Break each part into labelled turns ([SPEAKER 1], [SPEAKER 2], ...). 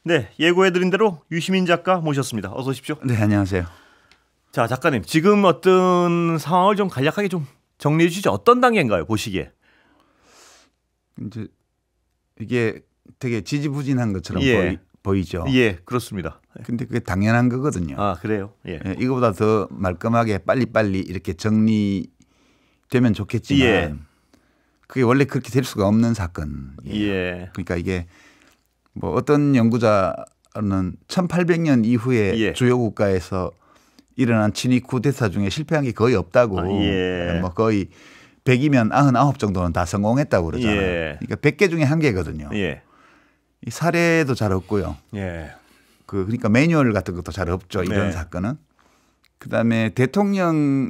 [SPEAKER 1] 네, 예고해드린 대로 유시민 작가 모셨습니다. 어서 오십시오.
[SPEAKER 2] 네, 안녕하세요.
[SPEAKER 1] 자, 작가님, 지금 어떤 상황을 좀 간략하게 좀 정리해 주시죠. 어떤 단계인가요, 보시기에?
[SPEAKER 2] 이제 이게 되게 지지부진한 것처럼 보이죠.
[SPEAKER 1] 예, 그렇습니다.
[SPEAKER 2] 근데 그게 당연한 거거든요.
[SPEAKER 1] 아, 그래요? 예.
[SPEAKER 2] 이거보다 더 말끔하게 빨리빨리 이렇게 정리되면 좋겠지만 그게 원래 그렇게 될 수가 없는 사건이에요. 그러니까 이게 뭐 어떤 연구자는 1800년 이후에 주요 국가에서 일어난 친위 쿠데타 중에 실패한 게 거의 없다고. 뭐 거의 100이면 99 정도는 다 성공했다고 그러잖아요. 그러니까 100개 중에 1개거든요. 이 사례도 잘 없고요. 그러니까 매뉴얼 같은 것도 잘 없죠. 이런 사건은. 그다음에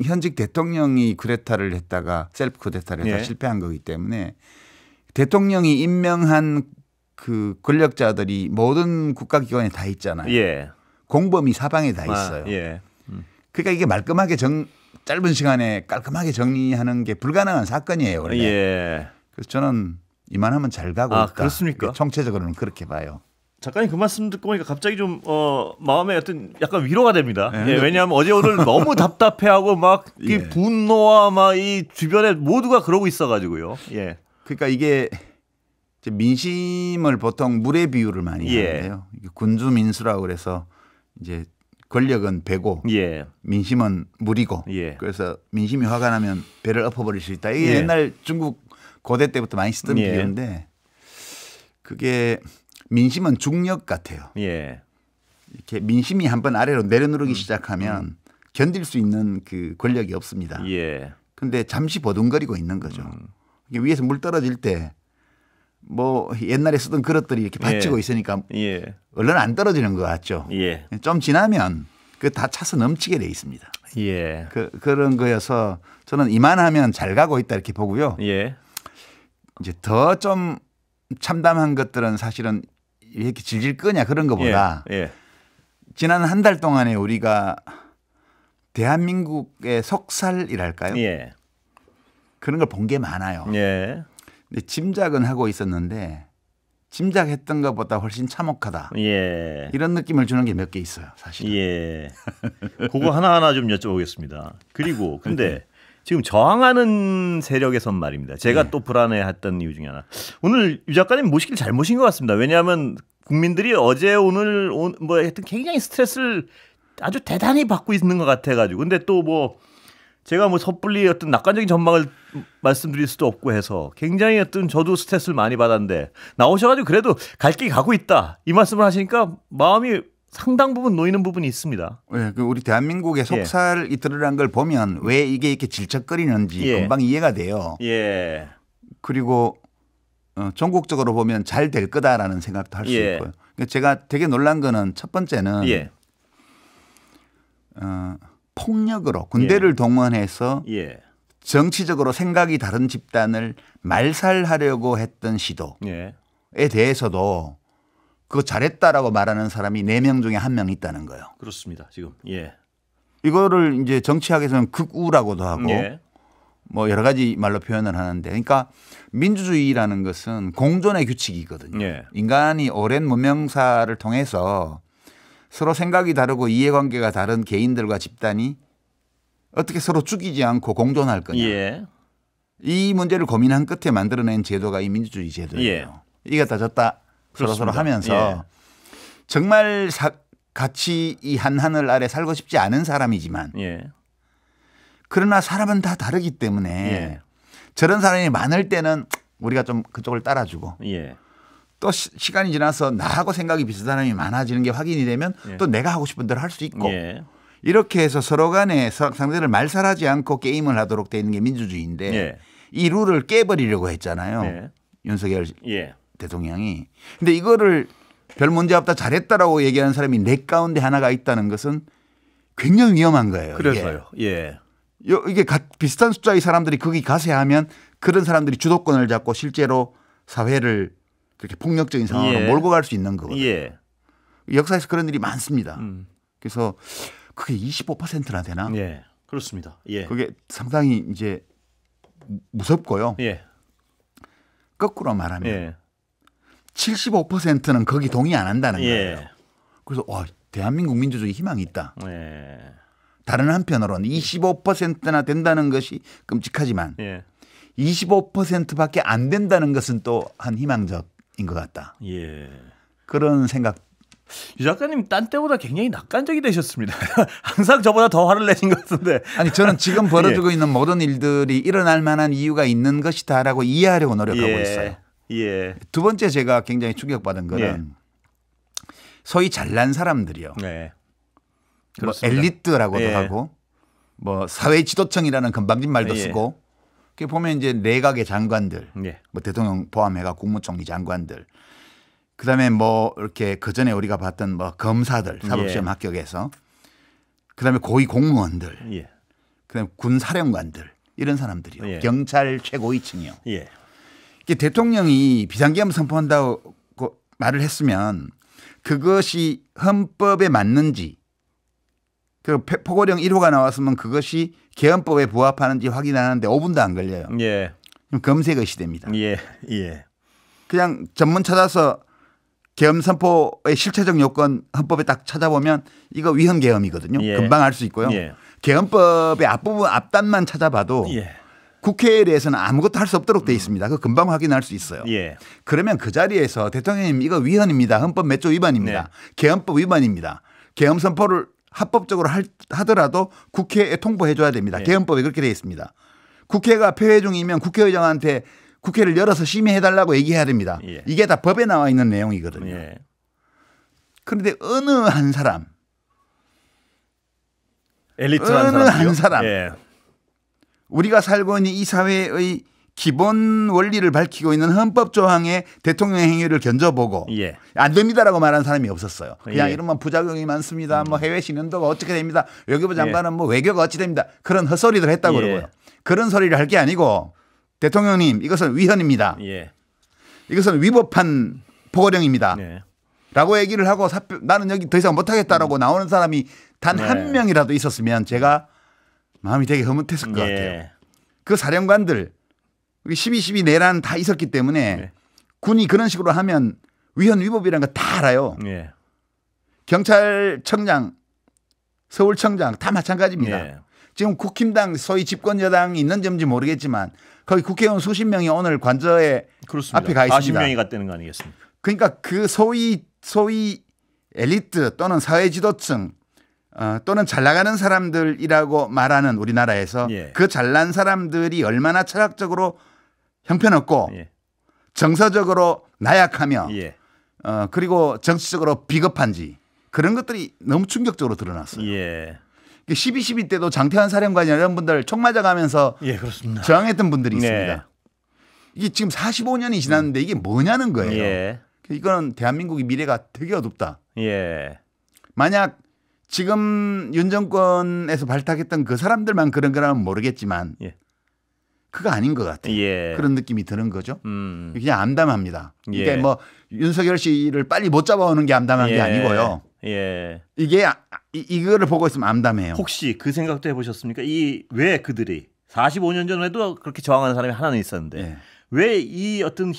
[SPEAKER 2] 현직 대통령이 쿠데타를 했다가 셀프 쿠데타를 했다가 실패한 거기 때문에 대통령이 임명한 그 권력자들이 모든 국가기관에 다 있잖아요. 공범이 사방에 다 있어요. 그러니까 이게 말끔하게 짧은 시간에 깔끔하게 정리하는 게 불가능한 사건이에요. 원래. 그래서 저는 이만하면 잘 가고 있다.
[SPEAKER 1] 그렇습니까?
[SPEAKER 2] 총체적으로는 그렇게 봐요.
[SPEAKER 1] 작가님 그 말씀 듣고 보니까 갑자기 좀 마음에 어떤 약간 위로가 됩니다. 왜냐하면 어제 오늘 너무 답답해하고 막 분노와 막 이 주변에 모두가 그러고 있어가지고요.
[SPEAKER 2] 그러니까 이게 민심을 보통 물의 비유를 많이 하는데요. 군주 민수라고 그래서 이제 권력은 배고 민심은 물이고 그래서 민심이 화가 나면 배를 엎어버릴 수 있다. 이게 옛날 중국 고대 때부터 많이 쓰던 비유인데 그게 민심은 중력 같아요. 이렇게 민심이 한번 아래로 내려누르기 시작하면 견딜 수 있는 그 권력이 없습니다. 그런데 잠시 보둥거리고 있는 거죠. 위에서 물 떨어질 때 뭐 옛날에 쓰던 그릇들이 이렇게 받치고 있으니까 얼른 안 떨어지는 것 같죠. 좀 지나면 그 다 차서 넘치게 돼 있습니다. 그런 거여서 저는 이만하면 잘 가고 있다 이렇게 보고요. 이제 더 좀 참담한 것들은 사실은 이렇게 질질 끄냐 그런 것보다 지난 한 달 동안에 우리가 대한민국의 속살이랄까요? 그런 걸 본 게 많아요. 근데 짐작은 하고 있었는데 짐작했던 것보다 훨씬 참혹하다. 이런 느낌을 주는 게 몇 개 있어요, 사실.
[SPEAKER 1] 그거 하나하나 좀 여쭤보겠습니다. 그리고 근데 지금 저항하는 세력에선 말입니다. 제가 또 불안해했던 이유 중에 하나. 오늘 유 작가님 모시길 잘 모신 것 같습니다. 왜냐하면 국민들이 어제 오늘 뭐 하여튼 굉장히 스트레스를 아주 대단히 받고 있는 것 같아가지고. 근데 또 뭐 제가 뭐 섣불리 어떤 낙관적인 전망을 말씀드릴 수도 없고 해서 굉장히 어떤 저도 스트레스를 많이 받았는데 나오셔가지고 그래도 갈 길이 가고 있다 이 말씀을 하시니까 마음이 상당 부분 놓이는 부분이 있습니다.
[SPEAKER 2] 그 우리 대한민국의 속살이 드러난 걸 보면 왜 이게 이렇게 질척거리는지 금방 이해가 돼요. 그리고 전국적으로 보면 잘 될 거다라는 생각도 할 수 있고요. 제가 되게 놀란 거는 첫 번째는 폭력으로 군대를 동원해서 정치적으로 생각이 다른 집단을 말살하려고 했던 시도에 대해서도 그거 잘했다라고 말하는 사람이 4명 중에 1명 있다는 거예요.
[SPEAKER 1] 그렇습니다. 지금.
[SPEAKER 2] 이거를 이제 정치학에서는 극우라고도 하고 뭐 여러 가지 말로 표현을 하는데 그러니까 민주주의라는 것은 공존의 규칙이거든요. 인간이 오랜 문명사를 통해서 서로 생각이 다르고 이해관계가 다른 개인들과 집단이 어떻게 서로 죽이지 않고 공존할 거냐. 이 문제를 고민한 끝에 만들어낸 제도가 이 민주주의 제도예요. 이겼다 졌다 서로 하면서 정말 같이 이 한 하늘 아래 살고 싶지 않은 사람이지만 그러나 사람은 다 다르기 때문에 저런 사람이 많을 때는 우리가 좀 그쪽을 따라주고 또 시간이 지나서 나하고 생각이 비슷한 사람이 많아지는 게 확인이 되면 또 내가 하고 싶은 대로 할 수 있고 이렇게 해서 서로 간에 상대를 말살하지 않고 게임을 하도록 돼 있는 게 민주주의인데 이 룰을 깨버리려고 했잖아요. 윤석열 대통령이. 근데 이거를 별 문제 없다 잘했다라고 얘기하는 사람이 내 가운데 하나가 있다는 것은 굉장히 위험한 거예요.
[SPEAKER 1] 그래서요.
[SPEAKER 2] 이게 비슷한 숫자의 사람들이 거기 가세야 하면 그런 사람들이 주도권을 잡고 실제로 사회를 그렇게 폭력적인 상황으로 몰고 갈 수 있는 거거든요. 역사에서 그런 일이 많습니다. 그래서 그게 25%나 되나?
[SPEAKER 1] 그렇습니다.
[SPEAKER 2] 그게 상당히 이제 무섭고요. 거꾸로 말하면 75%는 거기 동의 안 한다는 거예요. 그래서 와, 대한민국 민주주의 희망이 있다. 다른 한편으로는 25%나 된다는 것이 끔찍하지만 25%밖에 안 된다는 것은 또 한 희망적인 것 같다. 그런 생각.
[SPEAKER 1] 유 작가님 딴 때보다 굉장히 낙관적이 되셨습니다. 항상 저보다 더 화를 내신 것 같은데.
[SPEAKER 2] 아니 저는 지금 벌어지고 있는 모든 일들이 일어날 만한 이유가 있는 것이다라고 이해하려고 노력하고 있어요. 두 번째 제가 굉장히 충격받은 거는 소위 잘난 사람들이요. 뭐 엘리트라고도 하고 뭐 사회 지도층이라는 건방진 말도 쓰고 그 보면 이제 내각의 장관들, 뭐 대통령 포함해가 국무총리 장관들, 그다음에 뭐 이렇게 그 전에 우리가 봤던 뭐 검사들 사법시험 합격해서, 그다음에 고위 공무원들, 그다음에 군 사령관들 이런 사람들이요. 경찰 최고위층이요. 이게 대통령이 비상계엄 선포한다고 말을 했으면 그것이 헌법에 맞는지, 그 포고령 1호가 나왔으면 그것이 계엄법에 부합하는지 확인하는데 5분도 안 걸려요. 검색의 시대입니다. 그냥 전문 찾아서 계엄 선포의 실체적 요건 헌법에 딱 찾아보면 이거 위헌 계엄이거든요. 금방 알 수 있고요. 계엄법의 앞부분 앞단만 찾아봐도 국회에 대해서는 아무것도 할 수 없도록 돼 있습니다. 그거 금방 확인할 수 있어요. 그러면 그 자리에서 대통령님 이거 위헌입니다. 헌법 몇 조 위반입니다. 계엄법 위반입니다. 계엄 선포를 합법적으로 하더라도 국회에 통보해 줘야 됩니다. 계엄법에 그렇게 되어 있습니다. 국회가 폐회 중이면 국회의장한테 국회를 열어서 심의해달라고 얘기해야 됩니다. 이게 다 법에 나와 있는 내용이거든요. 그런데 어느 한 사람,
[SPEAKER 1] 엘리트한
[SPEAKER 2] 어느 한 사람, 우리가 살고 있는 이 사회의 기본 원리를 밝히고 있는 헌법 조항에 대통령 행위를 견져보고 안 됩니다라고 말하는 사람이 없었어요. 그냥 이러면 부작용이 많습니다. 뭐 해외 신연도가 어떻게 됩니다. 외교부 장관은 뭐 외교가 어찌 됩니다. 그런 헛소리들 했다고 그러고요. 그런 소리를 할 게 아니고 대통령님 이것은 위헌입니다. 이것은 위법한 포고령입니다. 라고 얘기를 하고 나는 여기 더 이상 못하겠다라고 나오는 사람이 단 한 명이라도 있었으면 제가 마음이 되게 흐뭇했을 것 같아요. 그 사령관들 12.12 내란 다 있었기 때문에 군이 그런 식으로 하면 위헌 위법이라는 거 다 알아요. 경찰청장, 서울청장 다 마찬가지입니다. 지금 국힘당 소위 집권 여당이 있는지 없는지 모르겠지만 거기 국회의원 수십 명이 오늘 관저에 앞에 가 있습니다.
[SPEAKER 1] 40명이 갔다는 거 아니겠습니까?
[SPEAKER 2] 그러니까 그 소위 엘리트 또는 사회 지도층 또는 잘 나가는 사람들이라고 말하는 우리나라에서 그 잘난 사람들이 얼마나 철학적으로 형편없고 정서적으로 나약하며 그리고 정치적으로 비겁한지 그런 것들이 너무 충격적으로 드러났어요. 12.12 때도 장태환 사령관이나 이런 분들 총 맞아가면서 저항했던 분들이 있습니다. 이게 지금 45년이 지났는데 이게 뭐냐는 거예요. 이거는 대한민국의 미래가 되게 어둡다. 만약 지금 윤 정권에서 발탁했던 그 사람들만 그런 거라면 모르겠지만 그거 아닌 것 같아요. 그런 느낌이 드는 거죠. 그냥 암담합니다. 이게 뭐 윤석열 씨를 빨리 못 잡아오는 게 암담한 게 아니고요. 이게 이거를 보고 있으면 암담해요.
[SPEAKER 1] 혹시 그 생각도 해보셨습니까? 왜 그들이 45년 전에도 그렇게 저항하는 사람이 하나는 있었는데 왜 이 어떤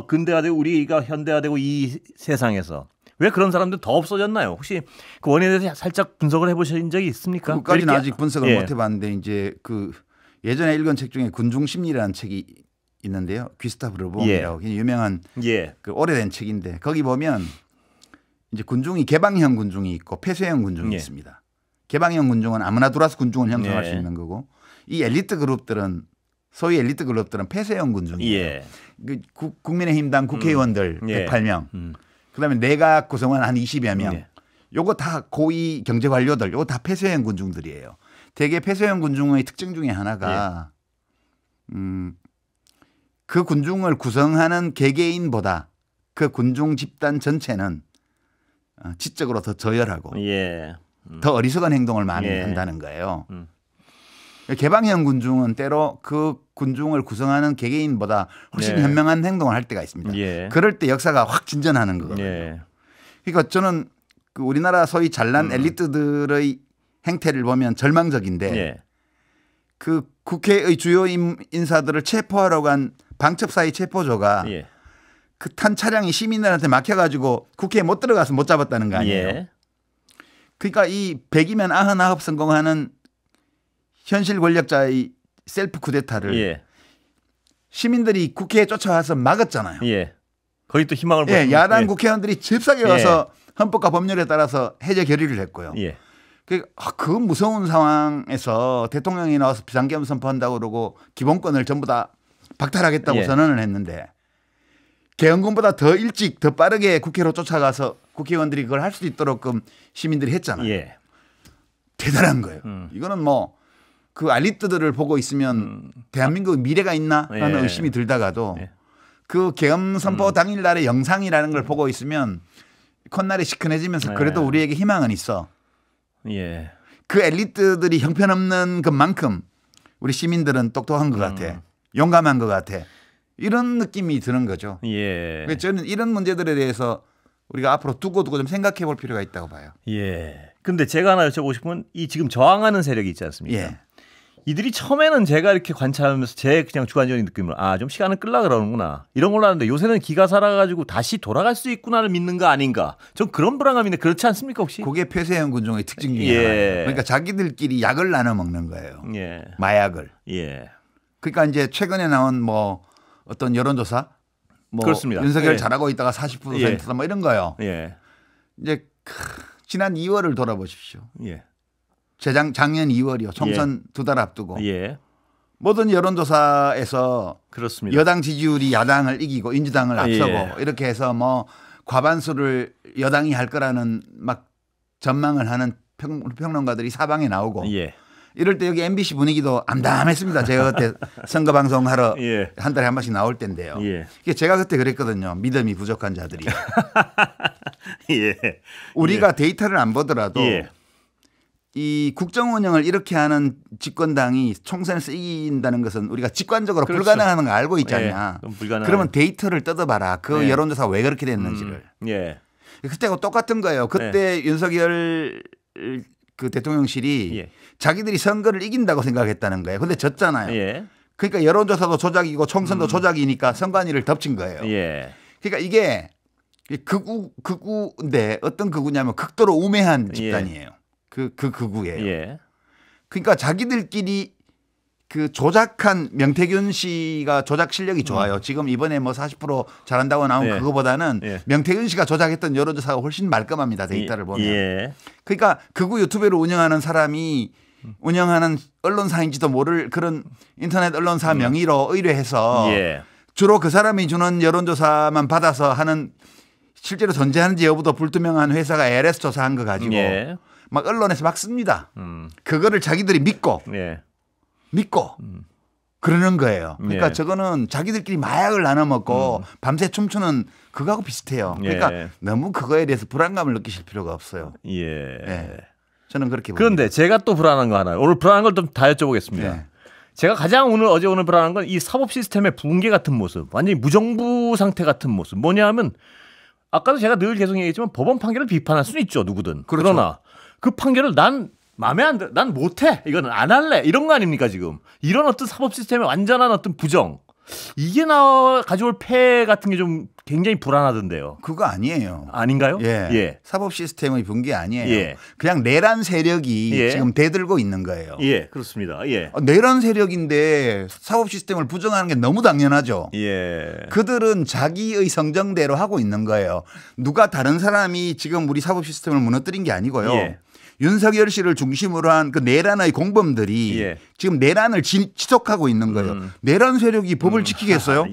[SPEAKER 1] 근대화되고 우리가 현대화되고 이 세상에서 왜 그런 사람들 더 없어졌나요? 혹시 그 원인에 대해서 살짝 분석을 해보신 적이 있습니까?
[SPEAKER 2] 그까지는 아직 분석을 못 해봤는데 이제 그 예전에 읽은 책 중에 군중심리라는 책이 있는데요. 귀스타프 르봉이라고 유명한 그 오래된 책인데 거기 보면 이제 군중이 개방형 군중이 있고 폐쇄형 군중이 있습니다. 개방형 군중은 아무나 들어와서 군중을 형성할 수 있는 거고 이 엘리트 그룹들은 소위 엘리트 그룹들은 폐쇄형 군중이에요. 국민의힘당 국회의원들 108명 그다음에 내각 구성원 한 20여 명 요거 다 고위 경제 관료들 요거 다 폐쇄형 군중들이에요. 대개 폐쇄형 군중의 특징 중에 하나가 그 군중을 구성하는 개개인보다 그 군중 집단 전체는 지적으로 더 저열하고 더 어리석은 행동을 많이 한다는 거예요. 개방형 군중은 때로 그 군중을 구성하는 개개인보다 훨씬 현명한 행동을 할 때가 있습니다. 그럴 때 역사가 확 진전하는 거거든요. 그러니까 저는 그 우리나라 소위 잘난 엘리트들의 행태를 보면 절망적인데 그 국회의 주요 인사들을 체포하러 간 방첩사의 체포조가 그 탄 차량이 시민들한테 막혀가지고 국회에 못 들어가서 못 잡았다는 거 아니에요.
[SPEAKER 1] 예.
[SPEAKER 2] 그러니까 이 100이면 99 성공하는 현실 권력자의 셀프 쿠데타를
[SPEAKER 1] 예.
[SPEAKER 2] 시민들이 국회에 쫓아와서 막았잖아요.
[SPEAKER 1] 예. 거기 또 희망을
[SPEAKER 2] 예, 야당 국회의원들이 잽싸게 와서 헌법과 법률에 따라서 해제 결의를 했고요.
[SPEAKER 1] 예.
[SPEAKER 2] 그 무서운 상황에서 대통령이 나와서 비상계엄 선포한다고 그러고 기본권을 전부 다 박탈하겠다고 선언을 했는데 계엄군보다 더 일찍 더 빠르게 국회로 쫓아가서 국회의원들이 그걸 할 수 있도록 시민들이 했잖아요.
[SPEAKER 1] 예.
[SPEAKER 2] 대단한 거예요. 이거는 뭐 그 알리트들을 보고 있으면 대한민국 미래가 있나 하는 의심이 들다가도 그 계엄 선포 당일날의 영상이라는 걸 보고 있으면 콧날이 시큰해지면서 그래도 우리에게 희망은 있어.
[SPEAKER 1] 예.
[SPEAKER 2] 그 엘리트들이 형편없는 것만큼 우리 시민들은 똑똑한 것 같아. 용감한 것 같아. 이런 느낌이 드는 거죠.
[SPEAKER 1] 예.
[SPEAKER 2] 그래서 저는 이런 문제들에 대해서 우리가 앞으로 두고 좀 생각해 볼 필요가 있다고 봐요.
[SPEAKER 1] 예. 근데 제가 하나 여쭤보고 싶은 건 이 지금 저항하는 세력이 있지 않습니까?
[SPEAKER 2] 예.
[SPEAKER 1] 이들이 처음에는 제가 이렇게 관찰하면서 제 그냥 주관적인 느낌으로 좀 시간을 끌라 그러는구나 이런 걸로 하는데 요새는 기가 살아가지고 다시 돌아갈 수 있구나를 믿는 거 아닌가? 전 그런 불안감인데 그렇지 않습니까 혹시?
[SPEAKER 2] 그게 폐쇄형 군종의 특징 중에 하나예요. 그러니까 자기들끼리 약을 나눠 먹는 거예요.
[SPEAKER 1] 예.
[SPEAKER 2] 마약을.
[SPEAKER 1] 예.
[SPEAKER 2] 그러니까 이제 최근에 나온 뭐 어떤 여론조사 뭐
[SPEAKER 1] 그렇습니다.
[SPEAKER 2] 윤석열 잘하고 있다가 40%다 뭐 이런 거요.
[SPEAKER 1] 예.
[SPEAKER 2] 이제 지난 2월을 돌아보십시오.
[SPEAKER 1] 예.
[SPEAKER 2] 작년 2월이요. 총선 2달 앞두고.
[SPEAKER 1] 예.
[SPEAKER 2] 모든 여론조사에서
[SPEAKER 1] 그렇습니다.
[SPEAKER 2] 여당 지지율이 야당을 이기고 민주당을 앞서고 이렇게 해서 뭐 과반수를 여당이 할 거라는 막 전망을 하는 평론가들이 사방에 나오고 이럴 때 여기 MBC 분위기도 암담했습니다. 제가 그때 선거 방송하러 한 달에 한 번씩 나올 때인데요. 제가 그때 그랬거든요. 믿음이 부족한 자들이. 우리가 데이터를 안 보더라도 이 국정 운영을 이렇게 하는 집권당이 총선에서 이긴다는 것은 우리가 직관적으로 불가능하는 거 알고 있잖냐. 그러면 데이터를 뜯어봐라. 그 여론조사가 왜 그렇게 됐는지를. 그때하고 똑같은 거예요. 그때 윤석열 그 대통령실이 자기들이 선거를 이긴다고 생각했다는 거예요. 근데 졌잖아요. 그러니까 여론조사도 조작이고 총선도 조작이니까 선관위를 덮친 거예요. 그러니까 이게 극우인데 어떤 극우냐면 극도로 우매한 집단이에요. 그 극우예요. 그러니까 자기들끼리 그 조작한 명태균 씨가 조작 실력이 좋아요. 지금 이번에 뭐 40% 잘한다고 나온 그거보다는 명태균 씨가 조작했던 여론조사가 훨씬 말끔합니다. 데이터를 보면. 그러니까 극우 유튜브를 운영하는 사람이 운영하는 언론사인지도 모를 그런 인터넷 언론사 명의로 의뢰해서 주로 그 사람이 주는 여론조사만 받아서 하는 실제로 존재하는지 여부도 불투명한 회사가 LS 조사한 거 가지고 막 언론에서 막 씁니다. 그거를 자기들이 믿고 그러는 거예요. 그러니까 저거는 자기들끼리 마약을 나눠 먹고 밤새 춤추는 그거하고 비슷해요. 그러니까 너무 그거에 대해서 불안감을 느끼실 필요가 없어요. 저는 그렇게 봅니다.
[SPEAKER 1] 그런데 제가 또 불안한 거 하나. 오늘 불안한 걸 좀 다 여쭤보겠습니다. 제가 가장 어제 오늘 불안한 건 이 사법 시스템의 붕괴 같은 모습, 완전히 무정부 상태 같은 모습. 뭐냐면 아까도 제가 늘 계속 얘기했지만 법원 판결을 비판할 수는 있죠, 누구든. 그러나 그 판결을 난 마음에 안 들어, 난 못해, 이거는 안 할래, 이런 거 아닙니까 지금? 이런 어떤 사법 시스템의 완전한 어떤 부정, 이게 가져올 폐해 같은 게 좀 굉장히 불안하던데요.
[SPEAKER 2] 그거 아니에요.
[SPEAKER 1] 아닌가요?
[SPEAKER 2] 사법 시스템의 붕괴 아니에요. 그냥 내란 세력이 지금 대들고 있는 거예요.
[SPEAKER 1] 그렇습니다.
[SPEAKER 2] 내란 세력인데 사법 시스템을 부정하는 게 너무 당연하죠. 그들은 자기의 성정대로 하고 있는 거예요. 누가 다른 사람이 지금 우리 사법 시스템을 무너뜨린 게 아니고요. 윤석열 씨를 중심으로 한 그 내란의 공범들이 지금 내란을 지속하고 있는 거예요. 내란 세력이 법을 지키겠어요?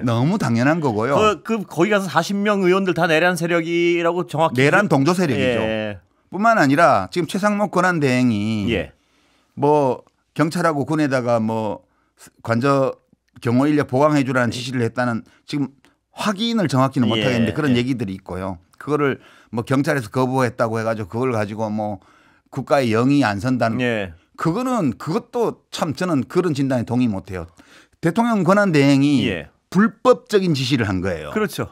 [SPEAKER 2] 너무 당연한 거고요.
[SPEAKER 1] 거기 가서 40명 의원들 다 내란 세력이라고 정확히
[SPEAKER 2] 내란 동조 세력이죠. 뿐만 아니라 지금 최상목 권한대행이 뭐 경찰하고 군에다가 뭐 관저 경호 인력 보강해 주라는 지시를 했다는 지금 확인을 정확히는 못 하겠는데 그런 얘기들이 있고요. 그거를 뭐 경찰에서 거부했다고 해가지고 그걸 가지고 뭐 국가의 영이 안 선다는 그것도 참 저는 그런 진단에 동의 못해요. 대통령 권한대행이 불법적인 지시를 한 거예요.
[SPEAKER 1] 그렇죠.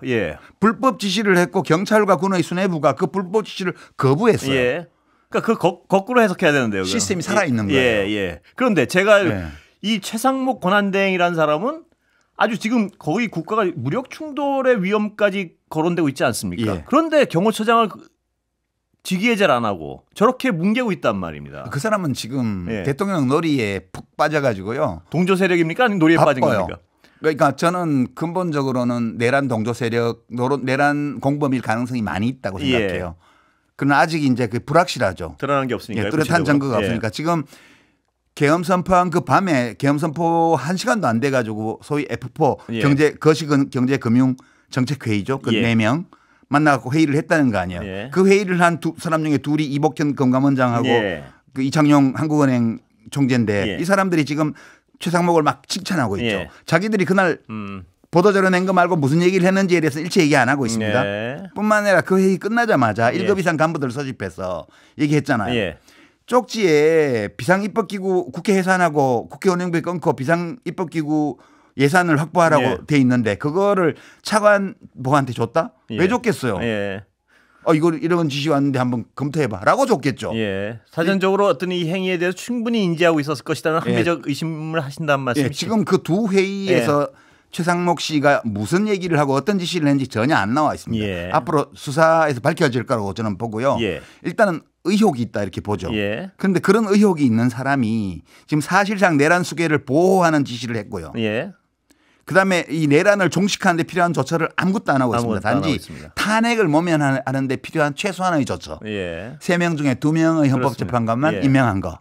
[SPEAKER 2] 불법 지시를 했고 경찰과 군의 수뇌부가 그 불법 지시를 거부했어요.
[SPEAKER 1] 그러니까 거꾸로 해석해야 되는데요.
[SPEAKER 2] 시스템이 살아 있는 거예요.
[SPEAKER 1] 그런데 제가 이 최상목 권한대행이라는 사람은 아주 지금 거의 국가가 무력 충돌의 위험까지 거론되고 있지 않습니까?
[SPEAKER 2] 예.
[SPEAKER 1] 그런데 경호처장을 직위해제를 안 하고 저렇게 뭉개고 있단 말입니다.
[SPEAKER 2] 그 사람은 지금 예. 대통령 놀이에 푹 빠져가지고요.
[SPEAKER 1] 동조 세력입니까? 아니면 놀이에 빠진 겁니까?
[SPEAKER 2] 그러니까 저는 근본적으로는 내란 동조 세력, 내란 공범일 가능성이 많이 있다고 생각해요. 예. 그러나 아직 이제 그 불확실하죠.
[SPEAKER 1] 드러난 게 없으니까.
[SPEAKER 2] 예, 뚜렷한 증거가 없으니까 지금 계엄 선포한 그 밤에 계엄 선포 1시간도 안 돼 가지고 소위 F4 거시금 경제금융 정책회의죠. 그 4명 만나고 회의를 했다는 거 아니에요. 그 회의를 한 두 사람 중에 둘이 이복현 금감원장하고 그 이창용 한국은행 총재인데 이 사람들이 지금 최상목을 막 칭찬하고 있죠. 자기들이 그날 보도자료 낸 거 말고 무슨 얘기를 했는지에 대해서 일체 얘기 안 하고 있습니다. 뿐만 아니라 그 회의 끝나자마자 1급 이상 간부들 소집해서 얘기했잖아요. 쪽지에 비상입법기구 국회 해산하고 국회 운영비 끊고 비상입법기구 예산을 확보하라고 돼 있는데 그거를 차관보한테 줬다? 왜 줬겠어요? 이거 이런 지시 왔는데 한번 검토해봐라고 줬겠죠.
[SPEAKER 1] 사전적으로 어떤 이 행위에 대해서 충분히 인지하고 있었을 것이라는 합리적 의심을 하신다는 말씀이시죠.
[SPEAKER 2] 지금 그 두 회의에서 최상목 씨가 무슨 얘기를 하고 어떤 지시를 했는지 전혀 안 나와 있습니다. 앞으로 수사에서 밝혀질 거라고 저는 보고요. 일단은 의혹이 있다 이렇게 보죠. 그런데 그런 의혹이 있는 사람이 지금 사실상 내란 수괴를 보호하는 지시를 했고요. 그다음에 이 내란을 종식하는 데 필요한 조처를 아무것도 안 하고 있습니다. 단지 탄핵을 모면하는 데 필요한 최소한의 조처. 3명 중에 2명의 헌법재판관만 임명한 거.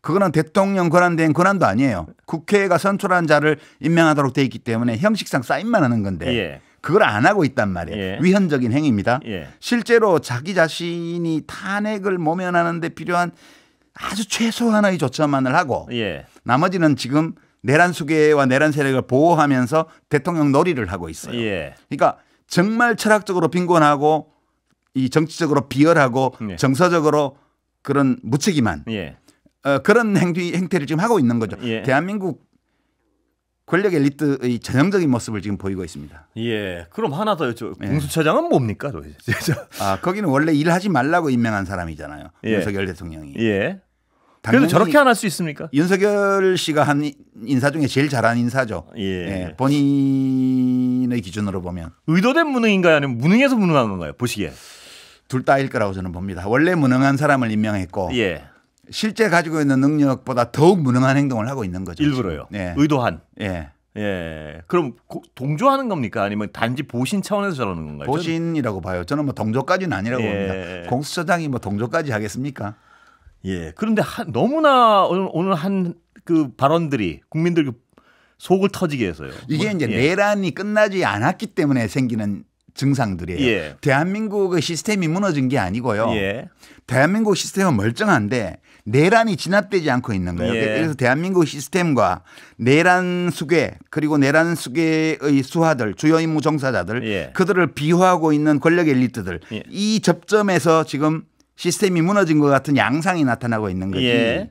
[SPEAKER 2] 그거는 대통령 권한된 권한도 아니에요. 국회가 선출한 자를 임명하도록 돼 있기 때문에 형식상 사인만 하는 건데 그걸 안 하고 있단 말이에요. 위헌적인 행위입니다. 실제로 자기 자신이 탄핵을 모면하는 데 필요한 아주 최소한의 조처만을 하고 나머지는 지금 내란 수괴와 내란 세력을 보호하면서 대통령 놀이를 하고 있어요. 그러니까 정말 철학적으로 빈곤하고 이 정치적으로 비열하고 정서적으로 그런 무책임한 그런 행태를 지금 하고 있는 거죠. 대한민국 권력 엘리트의 전형적인 모습을 지금 보이고 있습니다.
[SPEAKER 1] 그럼 하나 더 여쭤. 공수처장은 뭡니까?
[SPEAKER 2] 거기는 원래 일하지 말라고 임명한 사람이잖아요. 윤석열 대통령이.
[SPEAKER 1] 그래도 저렇게 안 할 수 있습니까?
[SPEAKER 2] 윤석열 씨가 한 인사 중에 제일 잘한 인사죠. 본인의 기준으로 보면.
[SPEAKER 1] 의도된 무능인가요? 아니면 무능해서 무능한 건가요? 보시기에.
[SPEAKER 2] 둘 다일 거라고 저는 봅니다. 원래 무능한 사람을 임명했고 실제 가지고 있는 능력보다 더욱 무능한 행동을 하고 있는 거죠.
[SPEAKER 1] 일부러요. 의도한. 그럼 동조하는 겁니까? 아니면 단지 보신 차원에서 저러는 건가요?
[SPEAKER 2] 보신이라고 봐요. 저는 뭐 동조까지는 아니라고 봅니다. 공수처장이 뭐 동조까지 하겠습니까?
[SPEAKER 1] 그런데 너무나 오늘 한 그 발언들이 국민들 속을 터지게 해서요.
[SPEAKER 2] 이게 이제 내란이 끝나지 않았기 때문에 생기는 증상들이에요. 대한민국의 시스템이 무너진 게 아니고요. 대한민국 시스템은 멀쩡한데 내란이 진압되지 않고 있는 거예요. 그래서 대한민국 시스템과 내란 수괴 그리고 내란 수괴의 수하들 주요 임무 종사자들 그들을 비호하고 있는 권력 엘리트들 이 접점에서 지금 시스템이 무너진 것 같은 양상이 나타나고 있는 거지.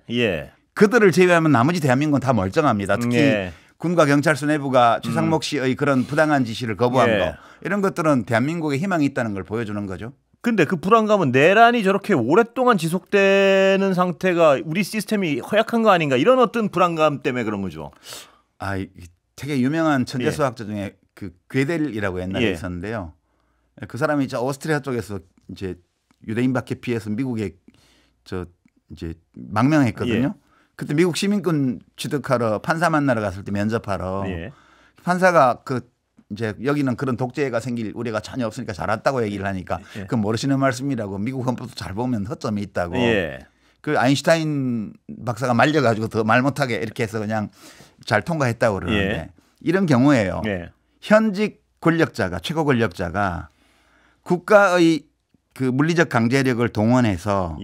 [SPEAKER 2] 그들을 제외하면 나머지 대한민국은 다 멀쩡합니다. 특히 군과 경찰서 내부가 최상목 씨의 그런 부당한 지시를 거부한 거 이런 것들은 대한민국에 희망이 있다는 걸 보여주는 거죠.
[SPEAKER 1] 근데 그 불안감은 내란이 저렇게 오랫동안 지속되는 상태가 우리 시스템이 허약한 거 아닌가 이런 어떤 불안감 때문에 그런 거죠.
[SPEAKER 2] 되게 유명한 천재수학자 중에 그 괴델이라고 옛날에 있었는데요. 그 사람이 오스트리아 쪽에서 이제 유대인 박해 피해서 미국에 이제 망명했거든요. 그때 미국 시민권 취득하러 판사 만나러 갔을 때 면접하러 판사가 이제 여기는 그런 독재가 생길 우려가 전혀 없으니까 잘 왔다고 얘기를 하니까 그건 모르시는 말씀이라고 미국 헌법도 잘 보면 허점이 있다고. 그 아인슈타인 박사가 말려가지고 더 말 못하게 이렇게 해서 그냥 잘 통과했다고 그러는데 이런 경우에요. 현직 권력자가 최고 권력자가 국가의 그 물리적 강제력을 동원해서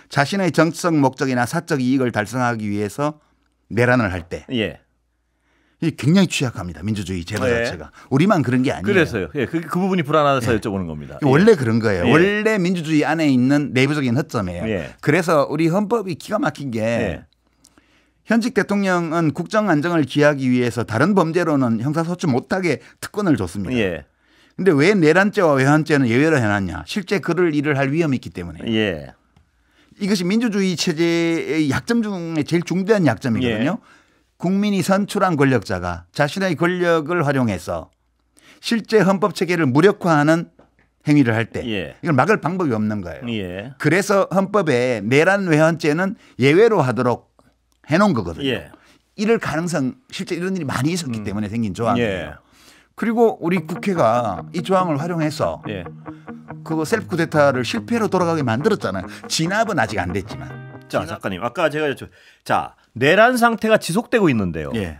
[SPEAKER 2] 자신의 정치적 목적이나 사적 이익을 달성하기 위해서 내란을 할 때 이게 굉장히 취약합니다. 민주주의 제도 자체가. 우리만 그런 게 아니에요.
[SPEAKER 1] 그래서요. 그 부분이 불안해서 여쭤보는 겁니다.
[SPEAKER 2] 원래 그런 거예요. 원래 민주주의 안에 있는 내부적인 허점이에요. 그래서 우리 헌법이 기가 막힌 게 현직 대통령은 국정 안정을 기하기 위해서 다른 범죄로는 형사소추 못하게 특권을 줬습니다. 근데 왜 내란죄와 외환죄는 예외로 해놨냐. 실제 그럴 일을 할 위험이 있기 때문에. 이것이 민주주의 체제의 약점 중에 제일 중대한 약점이거든요. 국민이 선출한 권력자가 자신의 권력을 활용해서 실제 헌법 체계를 무력화하는 행위를 할 때
[SPEAKER 1] 예.
[SPEAKER 2] 이걸 막을 방법이 없는 거예요.
[SPEAKER 1] 예.
[SPEAKER 2] 그래서 헌법에 내란 외환죄는 예외로 하도록 해놓은 거거든요.
[SPEAKER 1] 예.
[SPEAKER 2] 이럴 가능성 실제 이런 일이 많이 있었기 때문에 생긴 조항이에요.
[SPEAKER 1] 예.
[SPEAKER 2] 그리고 우리 국회가 이 조항을 활용해서
[SPEAKER 1] 예.
[SPEAKER 2] 그 셀프 쿠데타를 실패로 돌아가게 만들었잖아요. 진압은 아직 안 됐지만.
[SPEAKER 1] 자, 작가님. 아까 제가 자, 내란 상태가 지속되고 있는데요.
[SPEAKER 2] 예.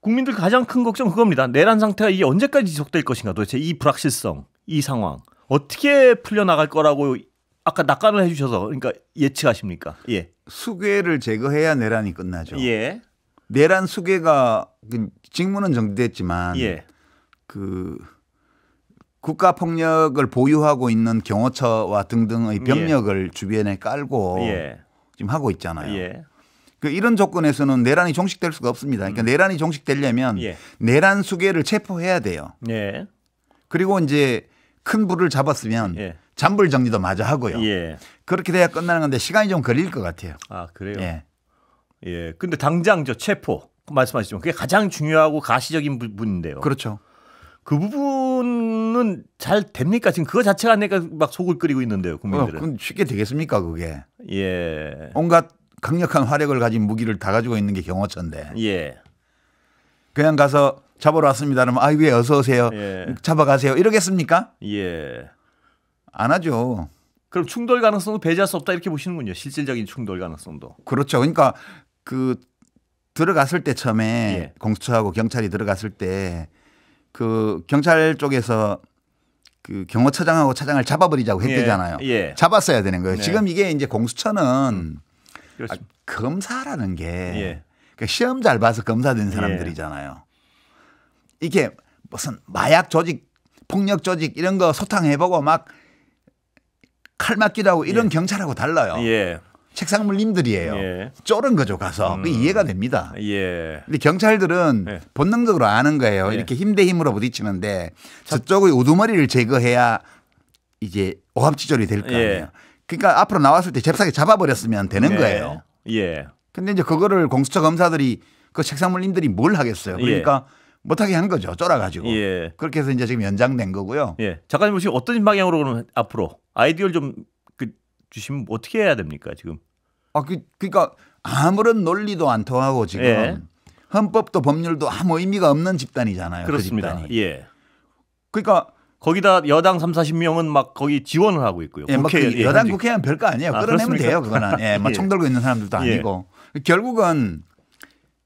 [SPEAKER 1] 국민들 가장 큰 걱정 그겁니다. 내란 상태가 이게 언제까지 지속될 것인가 도대체 이 불확실성, 이 상황 어떻게 풀려나갈 거라고 아까 낙관을 해 주셔서 그러니까 예측하십니까? 예.
[SPEAKER 2] 수괴를 제거해야 내란이 끝나죠.
[SPEAKER 1] 예.
[SPEAKER 2] 내란 수괴가 직무는 정지됐지만
[SPEAKER 1] 예.
[SPEAKER 2] 그 국가 폭력을 보유하고 있는 경호처와 등등의 병력을 주변에 깔고 지금 하고 있잖아요.
[SPEAKER 1] 예.
[SPEAKER 2] 그 이런 조건에서는 내란이 종식될 수가 없습니다. 그러니까 내란이 종식되려면 내란 수괴를 체포해야 돼요.
[SPEAKER 1] 예.
[SPEAKER 2] 그리고 이제 큰 불을 잡았으면 잔불 정리도 마저 하고요. 그렇게 돼야 끝나는 건데 시간이 좀 걸릴 것 같아요.
[SPEAKER 1] 아, 그래요?
[SPEAKER 2] 예.
[SPEAKER 1] 예. 근데 당장 저 체포 말씀하시지만 그게 가장 중요하고 가시적인 부분인데요.
[SPEAKER 2] 그렇죠.
[SPEAKER 1] 그 부분은 잘 됩니까? 지금 그거 자체가 내가 막 속을 끓이고 있는데요, 국민들은.
[SPEAKER 2] 그건 쉽게 되겠습니까, 그게?
[SPEAKER 1] 예.
[SPEAKER 2] 온갖 강력한 화력을 가진 무기를 다 가지고 있는 게 경호처인데.
[SPEAKER 1] 예.
[SPEAKER 2] 그냥 가서 잡으러 왔습니다. 그러면 아이고 어서 오세요. 잡아가세요. 이러겠습니까?
[SPEAKER 1] 예.
[SPEAKER 2] 안 하죠.
[SPEAKER 1] 그럼 충돌 가능성도 배제할 수 없다 이렇게 보시는군요. 실질적인 충돌 가능성도.
[SPEAKER 2] 그렇죠. 그러니까 그 들어갔을 때 처음에 공수처하고 경찰이 들어갔을 때 그 경찰 쪽에서 그 경호처장하고 차장을 잡아버리자고 했대잖아요. 잡았어야 되는 거예요. 지금 이게 이제 공수처는 검사라는 게 그러니까 시험 잘 봐서 검사 된 사람들이잖아요. 이게 무슨 마약 조직, 폭력 조직 이런 거 소탕해보고 막 칼 맞기도 하고 이런 경찰하고 달라요. 책상 물림들이에요. 쫄은 거죠 가서. 그게 이해가 됩니다. 근데 경찰들은 본능적으로 아는 거예요. 이렇게 힘 대 힘으로 부딪히는데 저쪽의 우두머리를 제거해야 이제 오합지졸이 될 거 아니에요. 그러니까 앞으로 나왔을 때 잽싸게 잡아버렸으면 되는 거예요. 근데 이제 그거를 공수처 검사들이 그 책상 물림들이 뭘 하겠어요. 그러니까 못하게 한 거죠. 쫄아가지고. 그렇게 해서 이제 지금 연장된 거고요.
[SPEAKER 1] 작가님 혹시 어떤 방향으로 그러면 앞으로 아이디어를 좀 주시면 어떻게 해야 됩니까 지금?
[SPEAKER 2] 그러니까 아무런 논리도 안 통하고 지금 헌법도 법률도 아무 의미가 없는 집단이잖아요.
[SPEAKER 1] 그렇습니다.
[SPEAKER 2] 그 집단이.
[SPEAKER 1] 그러니까 거기다 여당 30-40명은 막 거기 지원을 하고 있고요.
[SPEAKER 2] 국회, 여당 국회의원 별거 아니에요. 끌어내면 돼요. 그거는. 막 총 들고 있는 사람들도 아니고. 결국은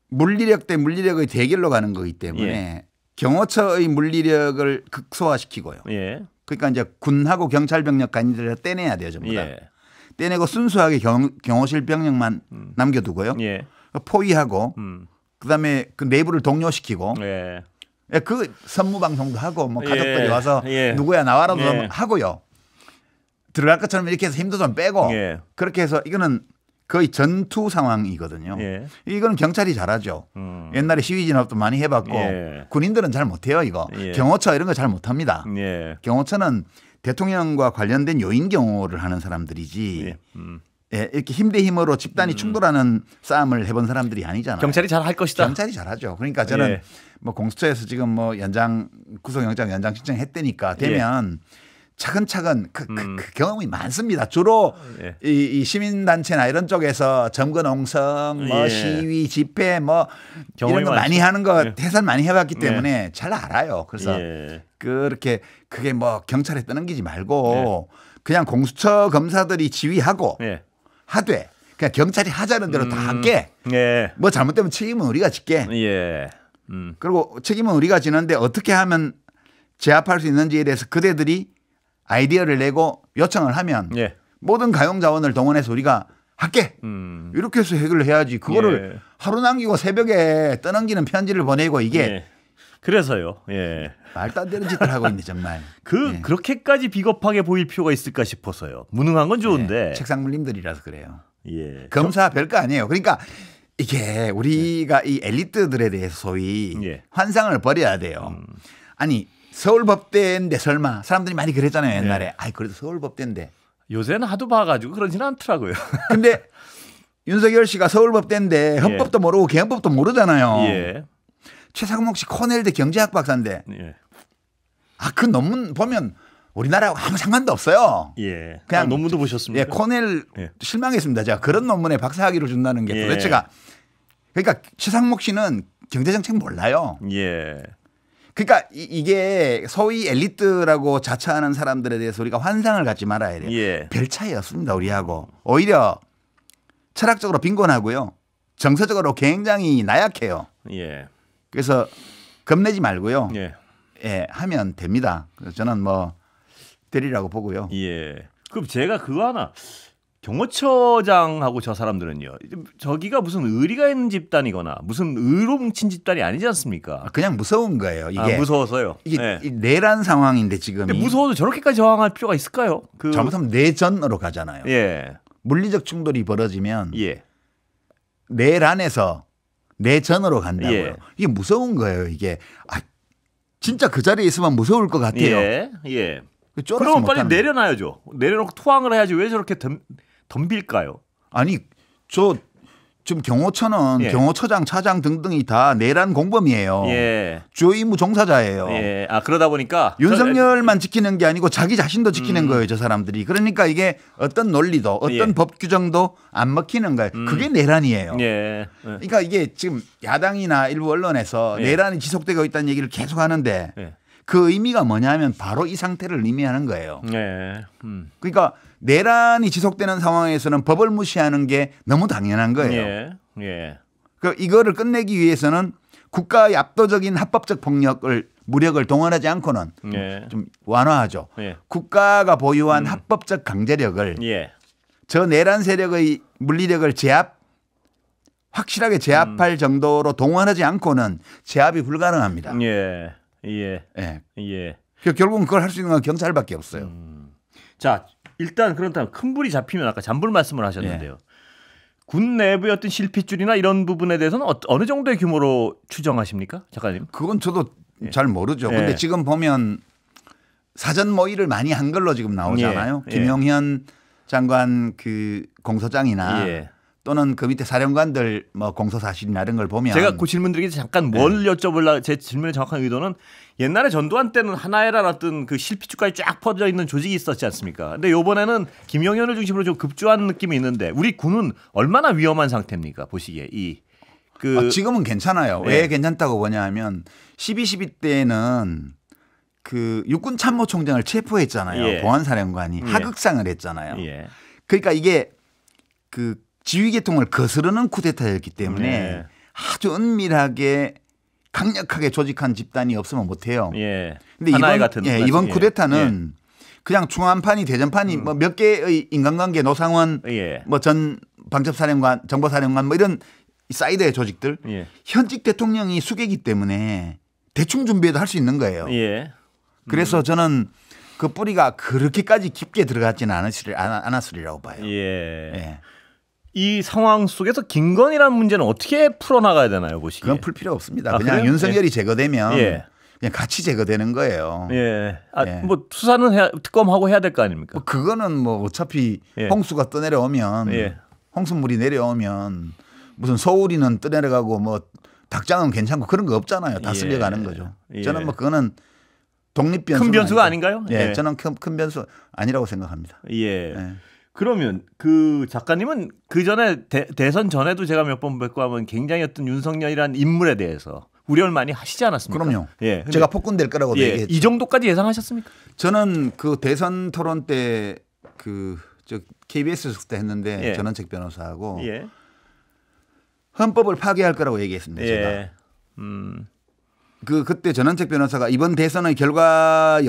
[SPEAKER 2] 물리력 대 물리력의 대결로 가는 거기 때문에 경호처의 물리력을 극소화시키고요. 그러니까 이제 군하고 경찰 병력 간이들을 떼내야 돼요. 전부 다. 떼내고 순수하게 경호실 병력만 남겨두고요. 포위하고 그다음에 그 내부를 독려시키고 그 선무방송도 하고 뭐 가족들이 와서 누구야 나와라도 하고요. 들어갈 것처럼 이렇게 해서 힘도 좀 빼고 그렇게 해서 이거는 거의 전투 상황이거든요. 이거는 경찰이 잘하죠. 옛날에 시위 진압도 많이 해봤고 군인들은 잘 못해요. 이거 경호처 이런 거 잘 못합니다. 경호처는 대통령과 관련된 요인 경호를 하는 사람들이지 이렇게 힘 대 힘으로 집단이 충돌하는 싸움을 해본 사람들이 아니잖아요.
[SPEAKER 1] 경찰이 잘 할 것이다.
[SPEAKER 2] 경찰이 잘하죠. 그러니까 저는 뭐 공수처에서 지금 뭐 구속영장 연장 신청했다니까 되면 차근차근 그 경험이 많습니다. 주로 이 시민단체나 이런 쪽에서 점거농성, 뭐 시위, 집회 뭐 이런 거 많이 하는 거 해설 많이 해봤기 때문에 잘 알아요. 그래서 그렇게 그게 뭐 경찰에 떠넘기지 말고 그냥 공수처 검사들이 지휘하고 하되 그냥 경찰이 하자는 대로 다 할게. 뭐 잘못되면 책임은 우리가 질게. 그리고 책임은 우리가 지는데 어떻게 하면 제압할 수 있는지에 대해서 그대들이 아이디어를 내고 요청을 하면 모든 가용 자원을 동원해서 우리가 할게. 이렇게 해서 해결을 해야지. 그거를 하루 남기고 새벽에 떠넘기는 편지를 보내고 이게
[SPEAKER 1] 그래서요.
[SPEAKER 2] 말도 안 되는 짓을 하고 있네 정말.
[SPEAKER 1] 그렇게까지 비겁하게 보일 필요가 있을까 싶어서요. 무능한 건 좋은데.
[SPEAKER 2] 책상 물림들이라서 그래요. 검사 별거 아니에요. 그러니까 이게 우리가 이 엘리트들에 대해서 소위 환상을 버려야 돼요. 아니 서울법대인데 설마 사람들이 많이 그랬잖아요 옛날에. 아이 그래도 서울법대인데.
[SPEAKER 1] 요새는 하도 봐가지고 그러지는 않더라고요.
[SPEAKER 2] 근데 윤석열 씨가 서울법대인데 헌법도 모르고 개헌법도 모르잖아요.
[SPEAKER 1] 예.
[SPEAKER 2] 최상목 씨 코넬대 경제학 박사인데 그 논문 보면 우리나라하고 아무 상관도 없어요.
[SPEAKER 1] 예. 그냥 논문도 보셨습니까?
[SPEAKER 2] 예, 코넬 실망했습니다. 제가 그런 논문에 박사학위를 준다는 게 도대체가 그러니까 최상목 씨는 경제정책 몰라요.
[SPEAKER 1] 예.
[SPEAKER 2] 그러니까 이게 소위 엘리트라고 자처하는 사람들에 대해서 우리가 환상을 갖지 말아야 돼요.
[SPEAKER 1] 예.
[SPEAKER 2] 별 차이 없습니다. 우리하고. 오히려 철학적으로 빈곤하고요. 정서적으로 굉장히 나약해요.
[SPEAKER 1] 예.
[SPEAKER 2] 그래서 겁내지 말고요.
[SPEAKER 1] 예.
[SPEAKER 2] 예, 하면 됩니다. 그래서 저는 뭐 되리라고 보고요.
[SPEAKER 1] 예. 그럼 제가 그거 하나 경호처장하고 저 사람들은요. 저기가 무슨 의리가 있는 집단이거나 무슨 의로 뭉친 집단이 아니지 않습니까?
[SPEAKER 2] 그냥 무서운 거예요. 이게
[SPEAKER 1] 무서워서요.
[SPEAKER 2] 이게 내란 상황인데 지금.
[SPEAKER 1] 근데 무서워도 저렇게까지 저항할 필요가 있을까요?
[SPEAKER 2] 잘못하면 내전으로 가잖아요.
[SPEAKER 1] 예.
[SPEAKER 2] 물리적 충돌이 벌어지면 내란에서 내전으로 간다고요. 이게 무서운 거예요. 이게 진짜 그 자리에 있으면 무서울 것 같아요.
[SPEAKER 1] 예. 그러면 빨리 내려놔야죠. 내려놓고 투항을 해야지 왜 저렇게 덤빌까요?
[SPEAKER 2] 아니 지금 경호처는 경호처장, 차장 등등이 다 내란 공범이에요. 주요 임무 종사자예요.
[SPEAKER 1] 그러다 보니까
[SPEAKER 2] 윤석열만 지키는 게 아니고 자기 자신도 지키는 거예요. 저 사람들이. 그러니까 이게 어떤 논리도 어떤 법 규정도 안 먹히는 거예요. 그게 내란이에요. 그러니까 이게 지금 야당이나 일부 언론에서 내란이 지속되고 있다는 얘기를 계속 하는데 그 의미가 뭐냐면 바로 이 상태를 의미하는 거예요. 그러니까 내란이 지속되는 상황에서는 법을 무시하는 게 너무 당연한 거예요. 이거를 끝내기 위해서는 국가의 압도적인 합법적 무력을 동원하지 않고는 좀 완화하죠. 국가가 보유한 합법적 강제력을 저 내란 세력의 물리력을 확실하게 제압할 정도로 동원하지 않고는 제압이 불가능합니다. 결국은 그걸 할 수 있는 건 경찰밖에 없어요.
[SPEAKER 1] 자, 일단 그렇다면 큰 불이 잡히면 아까 잔불 말씀을 하셨는데요. 군 내부의 어떤 실핏줄이나 이런 부분에 대해서는 어느 정도의 규모로 추정하십니까, 작가님?
[SPEAKER 2] 그건 저도 잘 모르죠. 근데 지금 보면 사전 모의를 많이 한 걸로 지금 나오잖아요. 김용현 장관 그 공소장이나 또는 그 밑에 사령관들 뭐 공소 사실이나 이런 걸 보면
[SPEAKER 1] 제가 그 질문 드리기 잠깐 뭘 여쭤보려고 제 질문의 정확한 의도는 옛날에 전두환 때는 하나회란 어떤 그 실핏줄까지 쫙 퍼져 있는 조직이 있었지 않습니까? 근데 이번에는 김용현을 중심으로 좀 급주하는 느낌이 있는데 우리 군은 얼마나 위험한 상태입니까? 보시기에
[SPEAKER 2] 지금은 괜찮아요. 왜 괜찮다고 보냐하면 12.12 때는 그 육군 참모총장을 체포했잖아요. 보안사령관이 하극상을 했잖아요. 그러니까 이게 그 지휘계통을 거스르는 쿠데타였기 때문에 아주 은밀하게 강력하게 조직한 집단이 없으면 못해요. 근데 이번 쿠데타는 그냥 중안판이 대전판이 뭐 몇 개의 인간관계 노상원 뭐 전 방첩사령관 정보사령관 뭐 이런 사이드의 조직들 현직 대통령이 수계이기 때문에 대충 준비해도 할 수 있는 거예요. 그래서 저는 그 뿌리가 그렇게까지 깊게 들어갔지는 않았으리라고 봐요.
[SPEAKER 1] 이 상황 속에서 김건희라는 문제는 어떻게 풀어나가야 되나요, 보시기에?
[SPEAKER 2] 그건 풀 필요 없습니다. 그냥 그래요? 윤석열이 제거되면 그냥 같이 제거되는 거예요.
[SPEAKER 1] 뭐 수사는 특검하고 해야 될 거 아닙니까?
[SPEAKER 2] 뭐 그거는 뭐 어차피 홍수가 떠내려오면 홍수물이 내려오면 무슨 소울이는 떠내려가고 뭐 닭장은 괜찮고 그런 거 없잖아요. 다 쓸려가는 거죠. 저는 뭐 그거는 독립 변수
[SPEAKER 1] 큰 변수가 아닌가요?
[SPEAKER 2] 저는 큰 변수 아니라고 생각합니다.
[SPEAKER 1] 그러면 그 작가님은 그 전에 대선 전에도 제가 몇 번 뵙고 하면 굉장히 어떤 윤석열이라는 인물에 대해서 우려를 많이 하시지 않았습니까?
[SPEAKER 2] 그럼요. 제가 폭군될 거라고 얘기했죠.
[SPEAKER 1] 이 정도까지 예상하셨습니까?
[SPEAKER 2] 저는 그 대선 토론 때 그 KBS 때 했는데 전원책 변호사하고 헌법을 파괴할 거라고 얘기했습니다. 제가. 그때 전원책 변호사가 이번 대선의 결과에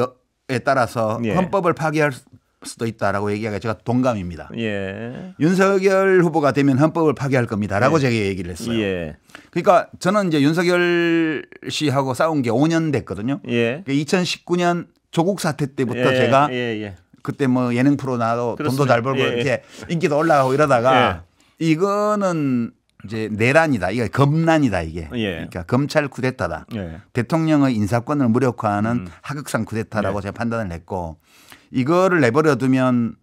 [SPEAKER 2] 따라서 헌법을 파괴할 수도 있다라고 얘기하기가 제가 동감입니다. 윤석열 후보가 되면 헌법을 파괴할 겁니다라고 제가 얘기를 했어요. 그러니까 저는 이제 윤석열 씨하고 싸운 게 5년 됐거든요. 2019년 조국 사태 때부터 제가 그때 뭐 예능 프로 나가고 돈도 잘 벌고 이렇게 인기도 올라가고 이러다가 이거는 이제 내란이다. 이게 검란이다 이게. 그러니까 검찰 쿠데타다. 대통령의 인사권을 무력화하는 하극상 쿠데타라고 제가 판단을 했고 이거를 내버려 두면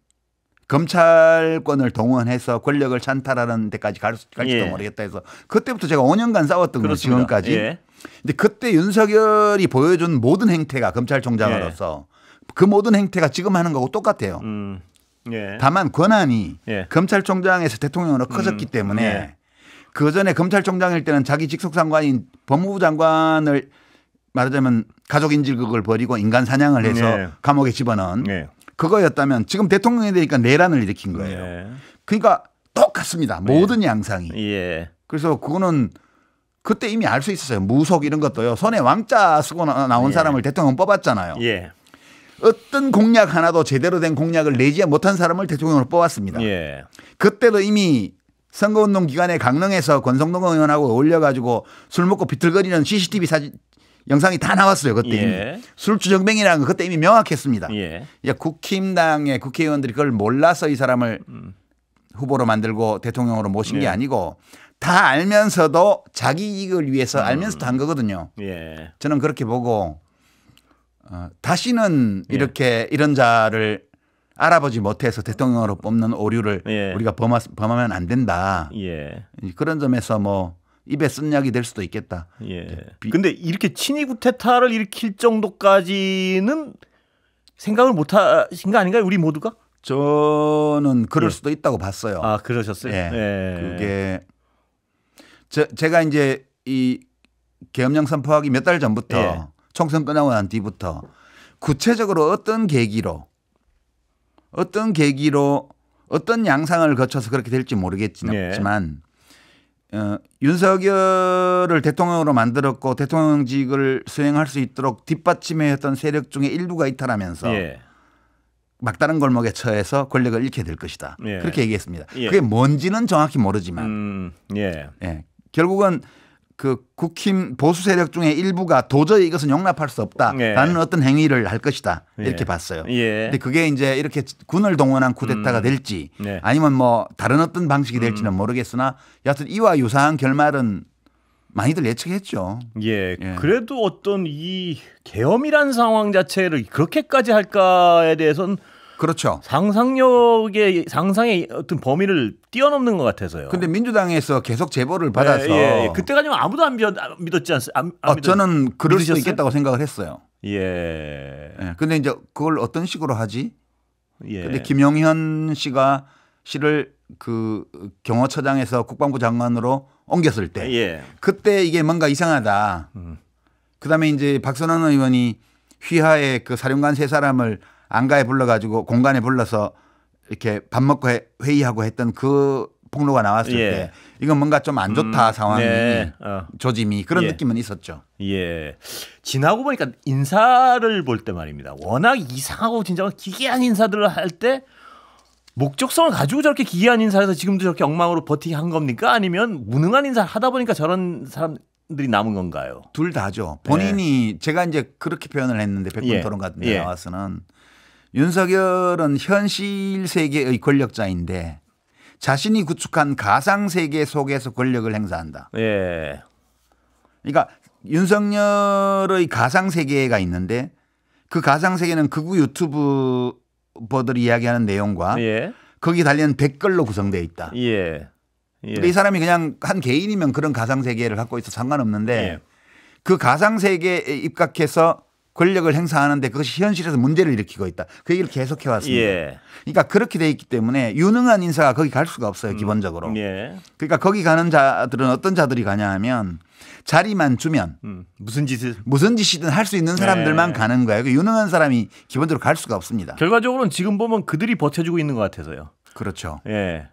[SPEAKER 2] 검찰권을 동원해서 권력을 찬탈하는 데까지 갈지도
[SPEAKER 1] 예.
[SPEAKER 2] 모르겠다 해서 그때부터 제가 5년간 싸웠던 거예요. 지금까지.
[SPEAKER 1] 예.
[SPEAKER 2] 근데 그때 윤석열이 보여준 모든 행태가 검찰총장으로서 그 모든 행태가 지금 하는 거하고 똑같아요.
[SPEAKER 1] 예.
[SPEAKER 2] 다만 권한이
[SPEAKER 1] 예.
[SPEAKER 2] 검찰총장에서 대통령으로 커졌기 때문에
[SPEAKER 1] 예.
[SPEAKER 2] 그 전에 검찰총장일 때는 자기 직속 상관인 법무부 장관을 말하자면 가족인질극을 벌이고 인간 사냥을 해서
[SPEAKER 1] 예.
[SPEAKER 2] 감옥에 집어넣은
[SPEAKER 1] 예.
[SPEAKER 2] 그거였다면 지금 대통령이 되니까 내란을 일으킨 거예요.
[SPEAKER 1] 예.
[SPEAKER 2] 그러니까 똑같습니다. 모든 양상이.
[SPEAKER 1] 예.
[SPEAKER 2] 그래서 그거는 그때 이미 알 수 있었어요. 무속 이런 것도요. 손에 왕자 쓰고 나온 사람을 대통령 뽑았잖아요.
[SPEAKER 1] 예.
[SPEAKER 2] 어떤 공약 하나도 제대로 된 공약을 내지 못한 사람을 대통령으로 뽑았습니다.
[SPEAKER 1] 예.
[SPEAKER 2] 그때도 이미 선거운동 기간에 강릉에서 권성동 의원하고 어울려가지고 술 먹고 비틀거리는 CCTV 사진 영상이 다 나왔어요. 그때
[SPEAKER 1] 예.
[SPEAKER 2] 이미. 술주정뱅이라는 거 그때 이미 명확했습니다.
[SPEAKER 1] 예.
[SPEAKER 2] 국힘당의 국회의원들이 그걸 몰라서 이 사람을 후보로 만들고 대통령으로 모신 게
[SPEAKER 1] 예.
[SPEAKER 2] 아니고 다 알면서도 자기 이익을 위해서 알면서도 한 거거든요.
[SPEAKER 1] 예.
[SPEAKER 2] 저는 그렇게 보고 다시는 이렇게 이런 자를 알아보지 못해서 대통령으로 뽑는 오류를
[SPEAKER 1] 예.
[SPEAKER 2] 우리가 범하면 안 된다.
[SPEAKER 1] 예.
[SPEAKER 2] 그런 점에서 뭐 입에 쓴 약이 될 수도 있겠다.
[SPEAKER 1] 예. 근데 이렇게 친위 구테타를 일으킬 정도까지는 생각을 못 하신 거 아닌가요? 우리 모두가?
[SPEAKER 2] 저는 그럴
[SPEAKER 1] 예.
[SPEAKER 2] 수도 있다고 봤어요.
[SPEAKER 1] 아, 그러셨어요?
[SPEAKER 2] 예.
[SPEAKER 1] 예.
[SPEAKER 2] 그게 제가 이제 이 계엄령 선포하기 몇 달 전부터
[SPEAKER 1] 예.
[SPEAKER 2] 총선 끝나고 난 뒤부터 구체적으로 어떤 계기로 어떤 양상을 거쳐서 그렇게 될지 모르겠지만 윤석열을 대통령으로 만들었고 대통령직을 수행할 수 있도록 뒷받침해왔던 세력 중에 일부가 이탈하면서
[SPEAKER 1] 예.
[SPEAKER 2] 막다른 골목에 처해서 권력을 잃게 될 것이다.
[SPEAKER 1] 예.
[SPEAKER 2] 그렇게 얘기했습니다.
[SPEAKER 1] 예.
[SPEAKER 2] 그게 뭔지는 정확히 모르지만
[SPEAKER 1] 예.
[SPEAKER 2] 결국은 그 국힘 보수 세력 중에 일부가 도저히 이것은 용납할 수 없다라는
[SPEAKER 1] 예.
[SPEAKER 2] 어떤 행위를 할 것이다 이렇게
[SPEAKER 1] 예.
[SPEAKER 2] 봤어요.
[SPEAKER 1] 예.
[SPEAKER 2] 근데 그게 이제 이렇게 군을 동원한 쿠데타가 될지
[SPEAKER 1] 네.
[SPEAKER 2] 아니면 뭐 다른 어떤 방식이 될지는 모르겠으나 여하튼 이와 유사한 결말은 많이들 예측했죠.
[SPEAKER 1] 예.
[SPEAKER 2] 예.
[SPEAKER 1] 그래도 어떤 이 계엄이란 상황 자체를 그렇게까지 할까에 대해서는
[SPEAKER 2] 그렇죠.
[SPEAKER 1] 상상의 어떤 범위를 뛰어넘는 것 같아서요.
[SPEAKER 2] 근데 민주당에서 계속 제보를 받아서
[SPEAKER 1] 예. 그때까지는 아무도 안 믿었지 않습니까?
[SPEAKER 2] 저는 그럴 수도
[SPEAKER 1] 믿으셨어요?
[SPEAKER 2] 있겠다고 생각을 했어요.
[SPEAKER 1] 예.
[SPEAKER 2] 예. 근데 이제 그걸 어떤 식으로 하지?
[SPEAKER 1] 예.
[SPEAKER 2] 근데 김용현 씨를 그 경호처장에서 국방부 장관으로 옮겼을 때
[SPEAKER 1] 예.
[SPEAKER 2] 그때 이게 뭔가 이상하다. 그다음에 이제 박선원 의원이 휘하에 그 사령관 세 사람을 안가에 불러가지고 공간에 불러서 이렇게 밥 먹고 회의하고 했던 그 폭로가 나왔을
[SPEAKER 1] 예.
[SPEAKER 2] 때 이건 뭔가 좀 안 좋다 상황이
[SPEAKER 1] 네.
[SPEAKER 2] 조짐이 그런
[SPEAKER 1] 예.
[SPEAKER 2] 느낌은 있었죠.
[SPEAKER 1] 예. 지나고 보니까 인사를 볼 때 말입니다. 워낙 이상하고 진짜 기괴한 인사들을 할 때 목적성을 가지고 저렇게 기괴한 인사해서 지금도 저렇게 엉망으로 버티게 한 겁니까? 아니면 무능한 인사를 하다 보니까 저런 사람들이 남은 건가요?
[SPEAKER 2] 둘 다죠. 본인이 제가 이제 그렇게 표현을 했는데 백분
[SPEAKER 1] 예.
[SPEAKER 2] 토론 같은 데
[SPEAKER 1] 예.
[SPEAKER 2] 나와서는 윤석열은 현실 세계의 권력자인데 자신이 구축한 가상 세계 속에서 권력을 행사한다.
[SPEAKER 1] 예.
[SPEAKER 2] 그러니까 윤석열의 가상 세계가 있는데 그 가상 세계는 극우 유튜버들이 이야기하는 내용과
[SPEAKER 1] 예.
[SPEAKER 2] 거기 달린 댓글로 구성되어 있다.
[SPEAKER 1] 예. 예.
[SPEAKER 2] 근데 이 사람이 그냥 한 개인이면 그런 가상 세계를 갖고 있어 상관없는데
[SPEAKER 1] 예.
[SPEAKER 2] 그 가상 세계에 입각해서 권력을 행사하는데 그것이 현실에서 문제를 일으키고 있다. 그 얘기를 계속해 왔습니다.
[SPEAKER 1] 예.
[SPEAKER 2] 그러니까 그렇게 돼 있기 때문에 유능한 인사가 거기 갈 수가 없어요. 기본적으로.
[SPEAKER 1] 예.
[SPEAKER 2] 그러니까 거기 가는 자들은 어떤 자들이 가냐 하면 자리만 주면
[SPEAKER 1] 무슨
[SPEAKER 2] 짓이든 할 수 있는 사람들만
[SPEAKER 1] 네.
[SPEAKER 2] 가는 거예요. 그 유능한 사람이 기본적으로 갈 수가 없습니다.
[SPEAKER 1] 결과적으로는 지금 보면 그들이 버텨주고 있는 것 같아서요.
[SPEAKER 2] 그렇죠.
[SPEAKER 1] 예.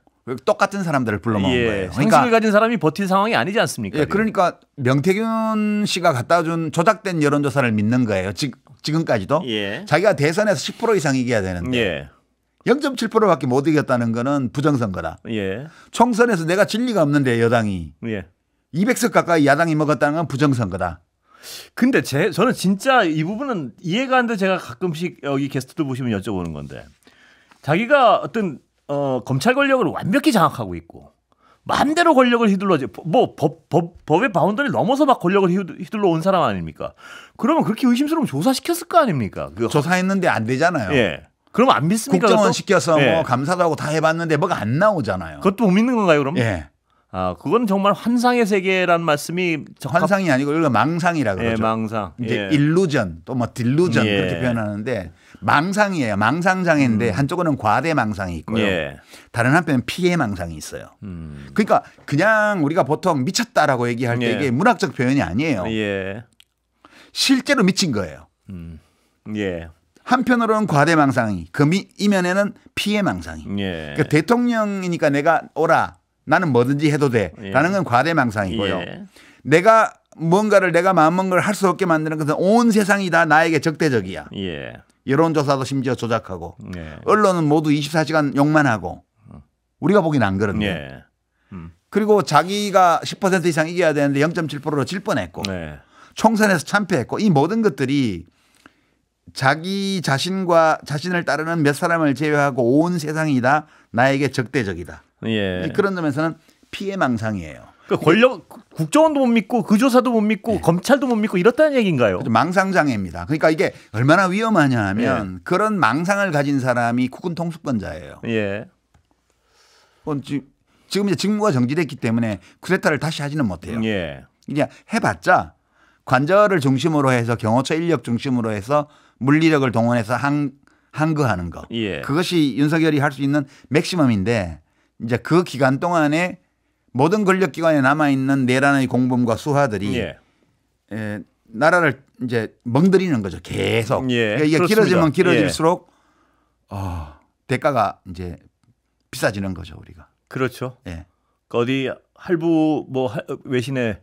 [SPEAKER 2] 똑같은 사람들을 불러모은
[SPEAKER 1] 예.
[SPEAKER 2] 거예요.
[SPEAKER 1] 상식을 가진 사람이 버틸 상황이 아니지 않습니까?
[SPEAKER 2] 예, 그러니까 명태균 씨가 갖다 준 조작된 여론조사를 믿는 거예요. 지금까지도.
[SPEAKER 1] 예.
[SPEAKER 2] 자기가 대선에서 10% 이상 이겨야 되는데
[SPEAKER 1] 예.
[SPEAKER 2] 0.7%밖에 못 이겼다는 거는 부정선거다.
[SPEAKER 1] 예.
[SPEAKER 2] 총선에서 내가 진리가 없는데 여당이
[SPEAKER 1] 예.
[SPEAKER 2] 200석 가까이 야당이 먹었다는 건 부정선거다.
[SPEAKER 1] 근데 저는 진짜 이 부분은 이해가 안 돼. 제가 가끔씩 여기 게스트들 보시면 여쭤보는 건데 자기가 어떤 검찰 권력을 완벽히 장악하고 있고 마음대로 권력을 휘둘러지 뭐 법의 바운더리를 넘어서 막 권력을 휘둘러 온 사람 아닙니까? 그러면 그렇게 의심스러우면 조사시켰을 거 아닙니까?
[SPEAKER 2] 조사했는데 안 되잖아요.
[SPEAKER 1] 예. 그럼 안 믿습니까?
[SPEAKER 2] 국정원
[SPEAKER 1] 그것도?
[SPEAKER 2] 시켜서
[SPEAKER 1] 예.
[SPEAKER 2] 뭐 감사도 하고 다 해봤는데 뭐가 안 나오잖아요.
[SPEAKER 1] 그것도 못 믿는 건가요, 그럼?
[SPEAKER 2] 예.
[SPEAKER 1] 아, 그건 정말 환상의 세계란 말씀이
[SPEAKER 2] 환상이 아니고 이거 망상이라 그러죠.
[SPEAKER 1] 예, 망상.
[SPEAKER 2] 이제
[SPEAKER 1] 예.
[SPEAKER 2] 일루전 또 뭐 딜루전
[SPEAKER 1] 예.
[SPEAKER 2] 그렇게 표현하는데 망상이에요. 망상 장애인데 한쪽은 과대 망상이 있고요.
[SPEAKER 1] 예.
[SPEAKER 2] 다른 한편은 피해 망상이 있어요. 그러니까 그냥 우리가 보통 미쳤다라고 얘기할 때
[SPEAKER 1] 예.
[SPEAKER 2] 이게 문학적 표현이 아니에요.
[SPEAKER 1] 예.
[SPEAKER 2] 실제로 미친 거예요.
[SPEAKER 1] 예.
[SPEAKER 2] 한편으로는 과대 망상이 그 이면에는 피해 망상이.
[SPEAKER 1] 예.
[SPEAKER 2] 그러니까 대통령이니까 내가 오라 나는 뭐든지 해도 돼라는 건 과대 망상이고요.
[SPEAKER 1] 예.
[SPEAKER 2] 내가 뭔가를 내가 마음먹은 걸 할 수 없게 만드는 것은 온 세상이 다 나에게 적대적이야.
[SPEAKER 1] 예.
[SPEAKER 2] 여론조사도 심지어 조작하고
[SPEAKER 1] 예.
[SPEAKER 2] 언론은 모두 24시간 욕만 하고 우리가 보기는 안 그런데.
[SPEAKER 1] 예.
[SPEAKER 2] 그리고 자기가 10% 이상 이겨야 되는데 0.7%로 질 뻔했고
[SPEAKER 1] 네.
[SPEAKER 2] 총선에서 참패했고 이 모든 것들이 자기 자신과 자신을 따르는 몇 사람을 제외하고 온 세상이 다 나에게 적대적이다.
[SPEAKER 1] 예.
[SPEAKER 2] 그런 점에서는 피해 망상이에요.
[SPEAKER 1] 그러니까 권력 국정원도 못 믿고 그 조사도 못 믿고
[SPEAKER 2] 예.
[SPEAKER 1] 검찰도 못 믿고 이렇다는 얘기인가요?
[SPEAKER 2] 망상장애입니다. 그러니까 이게 얼마나 위험하냐 하면 그런 망상을 가진 사람이 국군 통수권자예요.
[SPEAKER 1] 예.
[SPEAKER 2] 지금 이제 직무가 정지됐기 때문에 쿠데타를 다시 하지는 못해요.
[SPEAKER 1] 예.
[SPEAKER 2] 그냥 해봤자 관절을 중심으로 해서 경호처 인력 중심으로 해서 물리력을 동원해서 항거하는 거.
[SPEAKER 1] 예.
[SPEAKER 2] 그것이 윤석열이 할 수 있는 맥시멈인데 이제 그 기간 동안에 모든 권력기관에 남아있는 내란의 공범과 수하들이
[SPEAKER 1] 예.
[SPEAKER 2] 나라를 이제 멍들이는 거죠. 계속.
[SPEAKER 1] 예.
[SPEAKER 2] 그러니까 이게
[SPEAKER 1] 그렇습니다.
[SPEAKER 2] 길어지면 길어질수록 대가가 이제 비싸지는 거죠. 우리가.
[SPEAKER 1] 그렇죠.
[SPEAKER 2] 예.
[SPEAKER 1] 어디 할부 뭐 외신에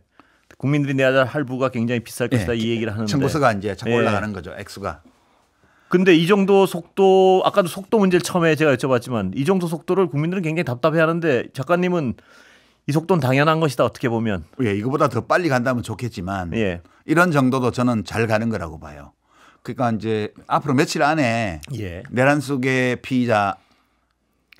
[SPEAKER 1] 국민들이 내야 할 할부가 굉장히 비쌀 것이다 이 얘기를 하는데
[SPEAKER 2] 청구서가 이제 자꾸 올라가는 거죠. 액수가.
[SPEAKER 1] 근데 이 정도 속도 아까도 속도 문제를 처음에 제가 여쭤봤지만 이 정도 속도를 국민들은 굉장히 답답해하는데 작가님은 이 속도는 당연한 것이다 어떻게 보면.
[SPEAKER 2] 예, 이거보다 더 빨리 간다면 좋겠지만
[SPEAKER 1] 예.
[SPEAKER 2] 이런 정도도 저는 잘 가는 거라고 봐요. 그러니까 이제 앞으로 며칠 안에
[SPEAKER 1] 예.
[SPEAKER 2] 내란 속의 피의자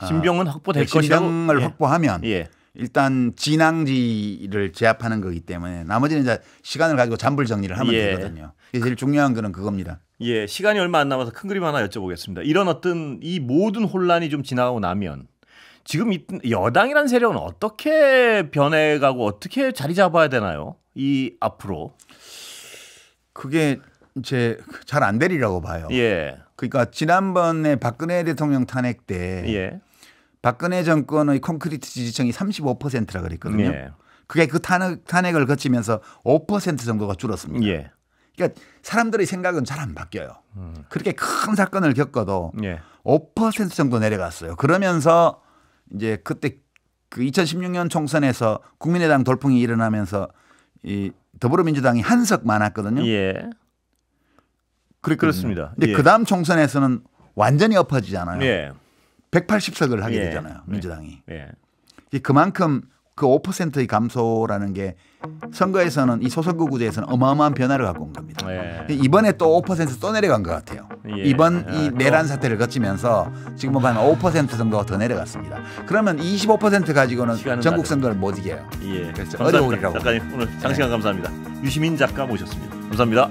[SPEAKER 1] 신병은 확보될 것이라고.
[SPEAKER 2] 신병을
[SPEAKER 1] 예.
[SPEAKER 2] 확보하면
[SPEAKER 1] 예.
[SPEAKER 2] 일단 진앙지를 제압하는 거기 때문에 나머지는 이제 시간을 가지고 잔불 정리를 하면
[SPEAKER 1] 예.
[SPEAKER 2] 되거든요. 제일 중요한 거는 그겁니다.
[SPEAKER 1] 예, 시간이 얼마 안 남아서 큰 그림 하나 여쭤보겠습니다. 이런 어떤 이 모든 혼란이 좀 지나가고 나면 지금 여당이라는 세력은 어떻게 변해가고 어떻게 자리 잡아야 되나요? 이 앞으로.
[SPEAKER 2] 그게 이제 잘 안 되리라고 봐요.
[SPEAKER 1] 예.
[SPEAKER 2] 그러니까 지난번에 박근혜 대통령 탄핵 때
[SPEAKER 1] 예.
[SPEAKER 2] 박근혜 정권의 콘크리트 지지층이 35%라 그랬거든요.
[SPEAKER 1] 예.
[SPEAKER 2] 그게 그 탄핵을 거치면서 5% 정도가 줄었습니다.
[SPEAKER 1] 예.
[SPEAKER 2] 그러니까 사람들의 생각은 잘 안 바뀌어요. 그렇게 큰 사건을 겪어도
[SPEAKER 1] 예.
[SPEAKER 2] 5% 정도 내려갔어요. 그러면서 이제 그때 그 2016년 총선에서 국민의당 돌풍이 일어나면서 이 더불어민주당이 한석 많았거든요.
[SPEAKER 1] 예. 그렇습니다.
[SPEAKER 2] 근데
[SPEAKER 1] 예.
[SPEAKER 2] 그 다음 총선에서는 완전히 엎어지잖아요.
[SPEAKER 1] 예.
[SPEAKER 2] 180석을 하게
[SPEAKER 1] 예.
[SPEAKER 2] 되잖아요. 민주당이.
[SPEAKER 1] 예.
[SPEAKER 2] 그만큼 그 5%의 감소라는 게 선거에서는 이 소선거 구제에서는 어마어마한 변화를 갖고 온 겁니다.
[SPEAKER 1] 예.
[SPEAKER 2] 이번에 또 5% 또 내려간 것 같아요.
[SPEAKER 1] 예.
[SPEAKER 2] 이번 이 내란 사태를 거치면서 지금 뭐 한 5% 정도가 더 내려갔습니다. 그러면 25% 가지고는
[SPEAKER 1] 시간은
[SPEAKER 2] 전국
[SPEAKER 1] 나죠.
[SPEAKER 2] 선거를 못 이겨요.
[SPEAKER 1] 예.
[SPEAKER 2] 그래서
[SPEAKER 1] 감사합니다.
[SPEAKER 2] 어려우리라고.
[SPEAKER 1] 작가님 오늘 장시간 감사합니다. 유시민 작가 모셨습니다. 감사합니다.